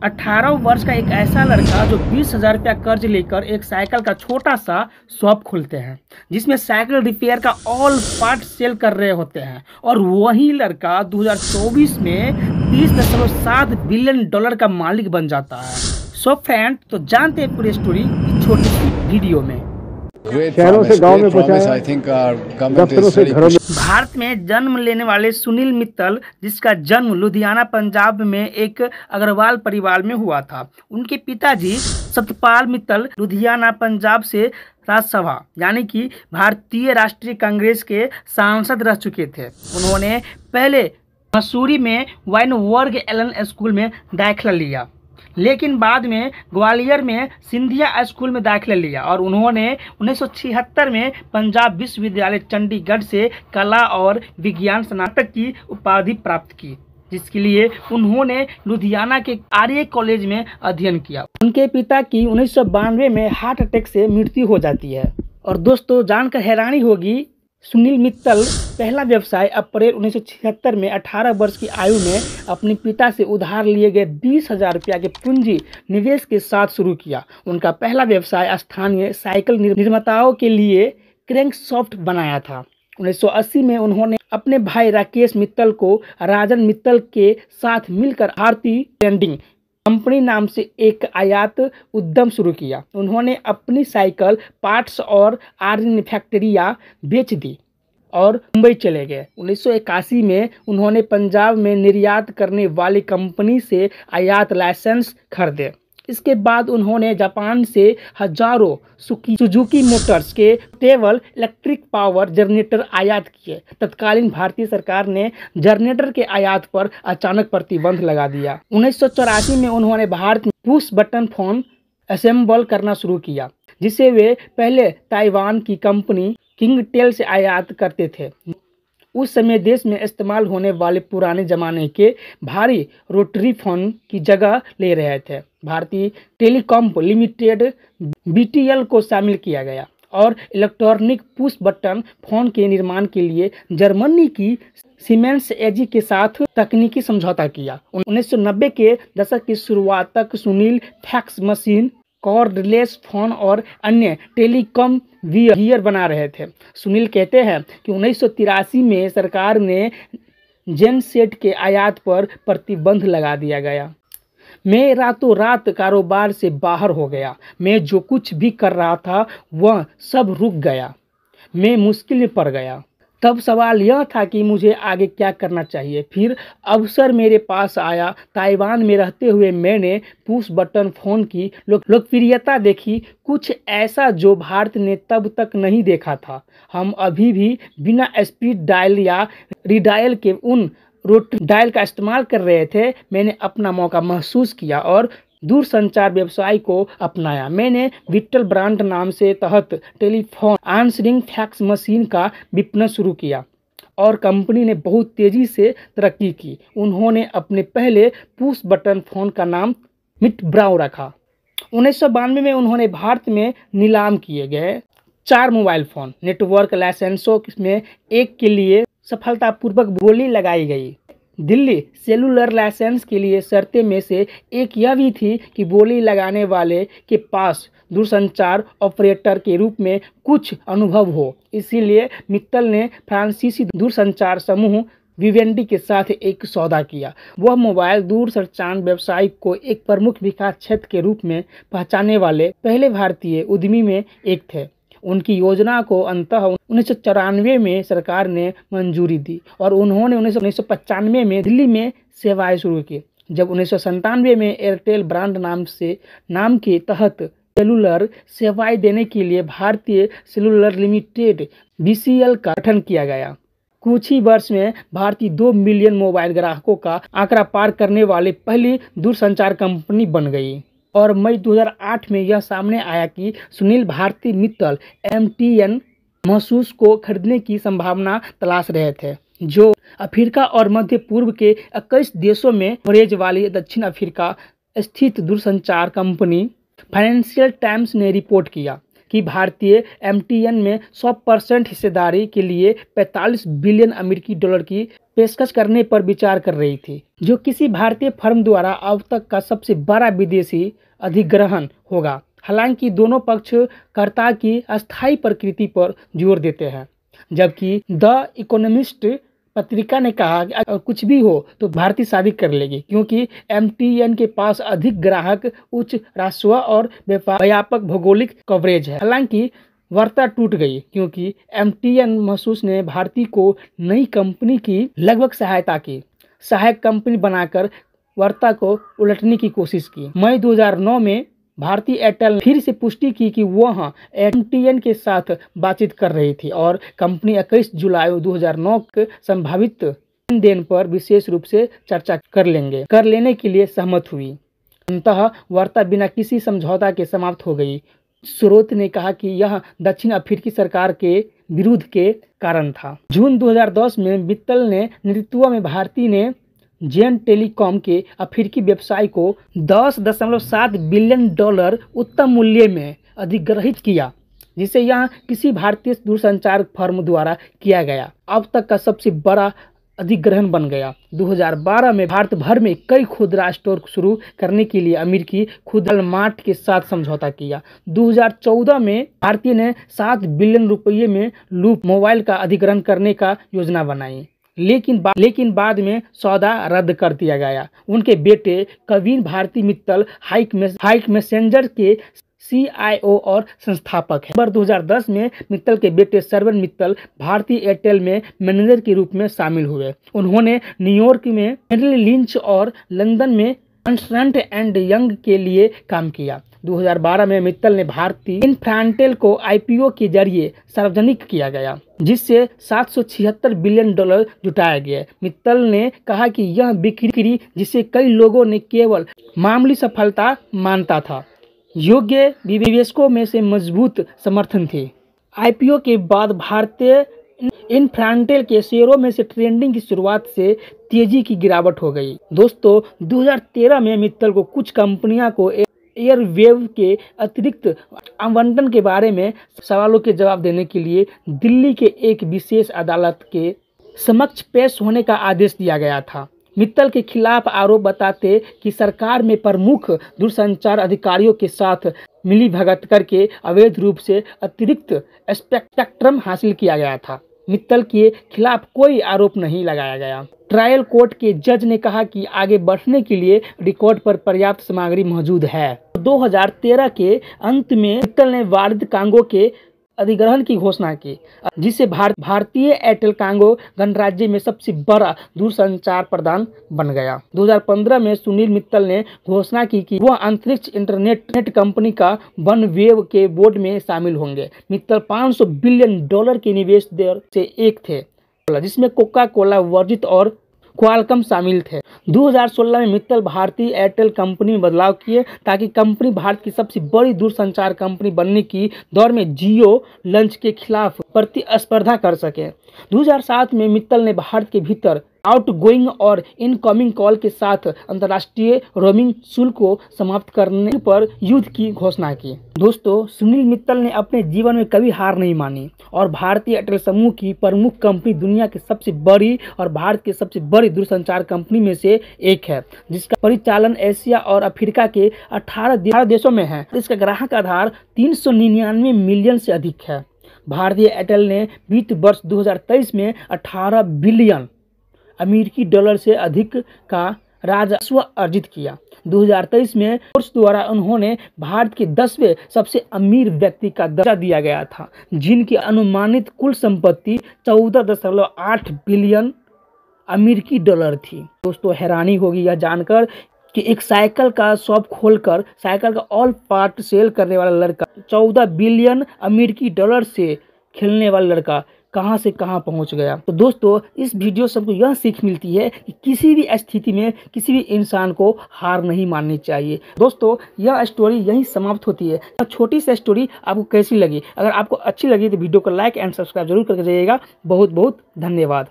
18 वर्ष का एक ऐसा लड़का जो 20,000 रुपया कर्ज लेकर एक साइकिल का छोटा सा शॉप खोलते हैं जिसमें साइकिल रिपेयर का ऑल पार्ट सेल कर रहे होते हैं, और वही लड़का 2024 में 30.7 बिलियन डॉलर का मालिक बन जाता है। सो फ्रेंड, तो जानते हैं पूरी स्टोरी इस छोटी सी वीडियो में। शहरों से गांव में पहुंचाया, दफ्तरों से घरों में। भारत में जन्म लेने वाले सुनील मित्तल, जिसका जन्म लुधियाना पंजाब में एक अग्रवाल परिवार में हुआ था। उनके पिताजी सतपाल मित्तल लुधियाना पंजाब से राज्यसभा यानी कि भारतीय राष्ट्रीय कांग्रेस के सांसद रह चुके थे। उन्होंने पहले मसूरी में वाइनवर्ग एलन स्कूल में दाखिला लिया, लेकिन बाद में ग्वालियर में सिंधिया स्कूल में दाखिला लिया और उन्होंने 1976 में पंजाब विश्वविद्यालय चंडीगढ़ से कला और विज्ञान स्नातक की उपाधि प्राप्त की, जिसके लिए उन्होंने लुधियाना के आर्य कॉलेज में अध्ययन किया। उनके पिता की 1992 में हार्ट अटैक से मृत्यु हो जाती है। और दोस्तों, जानकर हैरानी होगी, सुनील मित्तल पहला व्यवसाय अप्रैल 1976 में 18 वर्ष की आयु में अपने पिता से उधार लिए गए 20,000 रुपया के पूंजी निवेश के साथ शुरू किया। उनका पहला व्यवसाय स्थानीय साइकिल निर्माताओं के लिए क्रैंकशाफ्ट बनाया था। 1980 में उन्होंने अपने भाई राकेश मित्तल को राजन मित्तल के साथ मिलकर भारतीय ट्रेडिंग कंपनी नाम से एक आयात उद्यम शुरू किया। उन्होंने अपनी साइकिल पार्ट्स और आयरन फैक्ट्रियां बेच दी और मुंबई चले गए। 1981 में उन्होंने पंजाब में निर्यात करने वाली कंपनी से आयात लाइसेंस खरीदे। इसके बाद उन्होंने जापान से हजारों सुजुकी मोटर्स के टेबल इलेक्ट्रिक पावर जनरेटर आयात किए। तत्कालीन भारतीय सरकार ने जनरेटर के आयात पर अचानक प्रतिबंध लगा दिया। 1984 में उन्होंने भारत में पुश बटन फोन असेंबल करना शुरू किया, जिसे वे पहले ताइवान की कंपनी किंगटेल से आयात करते थे। उस समय देश में इस्तेमाल होने वाले पुराने जमाने के भारी रोटरी फोन की जगह ले रहे थे। भारतीय टेलीकॉम लिमिटेड बीटीएल को शामिल किया गया और इलेक्ट्रॉनिक पुश बटन फोन के निर्माण के लिए जर्मनी की सीमेंस एजी के साथ तकनीकी समझौता किया। 1990 के दशक की शुरुआत तक Sunil fax machine, cordless phone और अन्य टेलीकॉम गियर बना रहे थे। सुनील कहते हैं कि 1983 में सरकार ने जेनसेट के आयात पर प्रतिबंध लगा दिया गया। मैं रातों रात कारोबार से बाहर हो गया। मैं जो कुछ भी कर रहा था वह सब रुक गया। मैं मुश्किल में पड़ गया। तब सवाल यह था कि मुझे आगे क्या करना चाहिए। फिर अवसर मेरे पास आया। ताइवान में रहते हुए मैंने पुश बटन फोन की लोकप्रियता देखी, कुछ ऐसा जो भारत ने तब तक नहीं देखा था। हम अभी भी बिना स्पीड डायल या रीडायल के उन रोट डायल का इस्तेमाल कर रहे थे। मैंने अपना मौका महसूस किया और दूरसंचार व्यवसाय को अपनाया। मैंने विट्टल ब्रांड नाम से तहत टेलीफोन आंसरिंग फैक्स मशीन का विपणन शुरू किया और कंपनी ने बहुत तेजी से तरक्की की। उन्होंने अपने पहले पुश बटन फोन का नाम मिट ब्राउ रखा। 1992 में उन्होंने भारत में नीलाम किए गए 4 मोबाइल फोन नेटवर्क लाइसेंसों में एक के लिए सफलतापूर्वक बोली लगाई गई। दिल्ली सेलुलर लाइसेंस के लिए शर्तें में से एक यह भी थी कि बोली लगाने वाले के पास दूरसंचार ऑपरेटर के रूप में कुछ अनुभव हो। इसीलिए मित्तल ने फ्रांसीसी दूरसंचार समूह विवेंडी के साथ एक सौदा किया। वह मोबाइल दूरसंचार व्यवसाय को एक प्रमुख विकास क्षेत्र के रूप में पहचानने वाले पहले भारतीय उद्यमी में एक थे। उनकी योजना को अंततः 1994 में सरकार ने मंजूरी दी और उन्होंने 1995 में दिल्ली में सेवाएं शुरू की। जब 1997 में एयरटेल ब्रांड नाम के तहत सेलुलर सेवाएं देने के लिए भारतीय सेलुलर लिमिटेड बीसीएल का गठन किया गया। कुछ ही वर्ष में भारतीय 2 मिलियन मोबाइल ग्राहकों का आंकड़ा पार करने वाली पहली दूरसंचार कंपनी बन गई। और मई 2008 में यह सामने आया कि सुनील भारती मित्तल एमटीएन महसूस को खरीदने की संभावना तलाश रहे थे, जो अफ्रीका और मध्य पूर्व के 21 देशों में कवरेज वाली दक्षिण अफ्रीका स्थित दूरसंचार कंपनी। फाइनेंशियल टाइम्स ने रिपोर्ट किया कि भारतीय एमटीएन में 100% हिस्सेदारी के लिए 45 बिलियन अमेरिकी डॉलर की पेशकश करने पर विचार कर रही थी, जो किसी भारतीय फर्म द्वारा अब तक का सबसे बड़ा विदेशी अधिग्रहण होगा। हालांकि दोनों पक्ष कर्ता की अस्थायी प्रकृति पर जोर देते हैं, जबकि द इकोनॉमिस्ट पत्रिका ने कहा कि अगर कुछ भी हो तो भारतीय शादी कर लेगी, क्योंकि MTN के पास अधिक ग्राहक, उच्च राजस्व और व्यापक भौगोलिक कवरेज है। हालांकि वार्ता टूट गई क्योंकि MTN महसूस ने भारती को नई कंपनी की लगभग सहायता की, सहायक कंपनी बनाकर वार्ता को उलटने की कोशिश की। मई 2009 में भारती एयरटेल ने फिर से पुष्टि की कि वह MTN के साथ बातचीत कर रही थी और कंपनी 21 जुलाई 2009 के संभावित लेन देन पर विशेष रूप से चर्चा कर लेने के लिए सहमत हुई। अंततः वार्ता बिना किसी समझौता के समाप्त हो गई। स्रोत ने कहा कि यह दक्षिण अफ्रीकी सरकार के विरोध के कारण था। जून 2010 में मित्तल ने नेतृत्व में भारती ने जेन टेलीकॉम के अफ्रीकी व्यवसाय को $10.7 बिलियन उत्तम मूल्य में अधिग्रहित किया, जिसे यह किसी भारतीय दूरसंचार फर्म द्वारा किया गया अब तक का सबसे बड़ा अधिग्रहण बन गया। 2012 में भारत भर में कई खुदरा स्टोर शुरू करने के लिए अमेरिकी खुदरा मार्ट के साथ समझौता किया। 2014 में भारतीय ने $7 बिलियन में लूप मोबाइल का अधिग्रहण करने का योजना बनाई, लेकिन बाद में सौदा रद्द कर दिया गया। उनके बेटे कविन भारती मित्तल हाइक मैसेंजर के CIO और संस्थापक हैं। 2010 में मित्तल के बेटे श्रवण मित्तल भारती एयरटेल में मैनेजर के रूप में शामिल हुए। उन्होंने न्यूयॉर्क में हेनरी लिंच और लंदन में अर्नस्ट एंड यंग के लिए काम किया। 2012 में मित्तल ने भारती इन्फ्रांटेल को IPO के जरिए सार्वजनिक किया गया, जिससे $776 बिलियन जुटाया गया। मित्तल ने कहा कि यह बिक्री, जिसे कई लोगों ने केवल मामूली सफलता मानता था, योग्य निवेशकों में से मजबूत समर्थन थे। IPO के बाद भारतीय इन्फ्रांटेल के शेयरों में से ट्रेंडिंग की शुरुआत से तेजी की गिरावट हो गई। दोस्तों, 2013 में मित्तल को कुछ कंपनियों को एयरवेव के अतिरिक्त आवंटन के बारे में सवालों के जवाब देने के लिए दिल्ली के एक विशेष अदालत के समक्ष पेश होने का आदेश दिया गया था। मित्तल के खिलाफ आरोप बताते कि सरकार में प्रमुख दूरसंचार अधिकारियों के साथ मिलीभगत करके अवैध रूप से अतिरिक्त स्पेक्ट्रम हासिल किया गया था। मित्तल के खिलाफ कोई आरोप नहीं लगाया गया। ट्रायल कोर्ट के जज ने कहा कि आगे बढ़ने के लिए रिकॉर्ड पर पर्याप्त सामग्री मौजूद है। 2013 के अंत में मित्तल ने वालिद कांगो के अधिग्रहण की घोषणा की, जिससे भारतीय एयरटेल कांगो गणराज्य में सबसे बड़ा दूरसंचार प्रदान बन गया। 2015 में सुनील मित्तल ने घोषणा की कि वह अंतरिक्ष इंटरनेट कंपनी का OneWeb के बोर्ड में शामिल होंगे। मित्तल $500 बिलियन के निवेश दर से एक थे, जिसमें कोका कोला, वर्जित और क्वालकॉम शामिल थे। 2016 में मित्तल भारतीय एयरटेल कंपनी में बदलाव किए ताकि कंपनी भारत की सबसे बड़ी दूरसंचार कंपनी बनने की दौड़ में जियो लंच के खिलाफ प्रतिस्पर्धा कर सके। 2007 में मित्तल ने भारत के भीतर आउटगोइंग और इनकमिंग कॉल के साथ अंतर्राष्ट्रीय रोमिंग शुल्क को समाप्त करने पर युद्ध की घोषणा की। दोस्तों, सुनील मित्तल ने अपने जीवन में कभी हार नहीं मानी और भारतीय एयरटेल समूह की प्रमुख कंपनी दुनिया की सबसे बड़ी और भारत की सबसे बड़ी दूरसंचार कंपनी में से एक है, जिसका परिचालन एशिया और अफ्रीका के 18 देशों में है। इसका ग्राहक आधार 399 मिलियन से अधिक है। भारतीय एयरटेल ने वित्त वर्ष 2023 में $18 बिलियन अमेरिकी डॉलर से अधिक का राजस्व अर्जित किया। 2023 में फोर्ब्स द्वारा उन्होंने भारत के 10वें सबसे अमीर व्यक्ति का दर्जा दिया गया था, जिनकी अनुमानित कुल संपत्ति $14.8 बिलियन अमेरिकी डॉलर थी। दोस्तों, हैरानी होगी यह जानकर कि एक साइकिल का शॉप खोलकर साइकिल का ऑल पार्ट सेल करने वाला लड़का, $14 बिलियन अमेरिकी डॉलर से खेलने वाला लड़का कहां से कहां पहुंच गया। तो दोस्तों, इस वीडियो से हमको यह सीख मिलती है कि किसी भी स्थिति में किसी भी इंसान को हार नहीं माननी चाहिए। दोस्तों, यह स्टोरी यहीं समाप्त होती है। छोटी सी स्टोरी आपको कैसी लगी? अगर आपको अच्छी लगी तो वीडियो को लाइक एंड सब्सक्राइब जरूर करके जाइएगा। बहुत बहुत धन्यवाद।